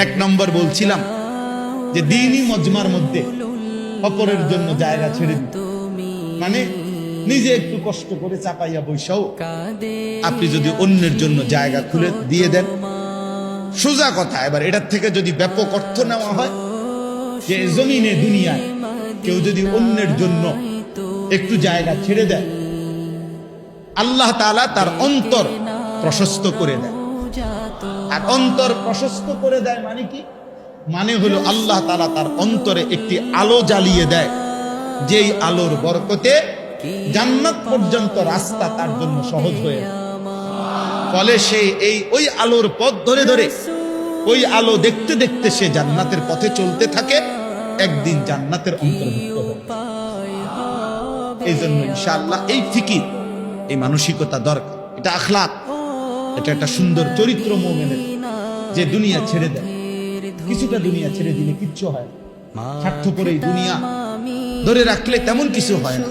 এক নম্বর বলছিলাম যে দ্বীনি মজমার মধ্যে অপরের জন্য জায়গা ছেড়ে দিতে, মানে নিজে একটু কষ্ট করে চাপাইয়া বৈশাও আপনি যদি অন্যের জন্য জায়গা খুলে দিয়ে দেন। সোজা কথা। এবার এটার থেকে যদি ব্যাপক অর্থ নেওয়া হয় যে জমিনে দুনিয়ায় কেউ যদি অন্যের জন্য একটু জায়গা ছেড়ে দেয়, আল্লাহ তাআলা তার অন্তর প্রশস্ত করে দেয়। আর অন্তর প্রশস্ত করে দেয় মানে কি? মানে হলো আল্লাহ তাআলা তার অন্তরে একটি আলো জ্বালিয়ে দেয়, যেই আলোর বরকতে জান্নাত পর্যন্ত রাস্তা তার জন্য সহজ হয়ে যায়। ফলে সে ওই আলোর পথ ধরে ধরে ওই আলো দেখতে দেখতে সে জান্নাতের পথে চলতে থাকে, একদিন জান্নাতের অন্তর্ভুক্ত হবে। এই জন্য ইনশাআল্লাহ এই ফিকির, এই মানসিকতা দরকার। এটা আখলাক, এটা একটা সুন্দর চরিত্র মুমিনের, যে দুনিয়া ছেড়ে দেয়। কিছুটা দুনিয়া ছেড়ে দিলে কিচ্ছু হয় না। স্বার্থপর এই দুনিয়া ধরে রাখলে তেমন কিছু হয় না।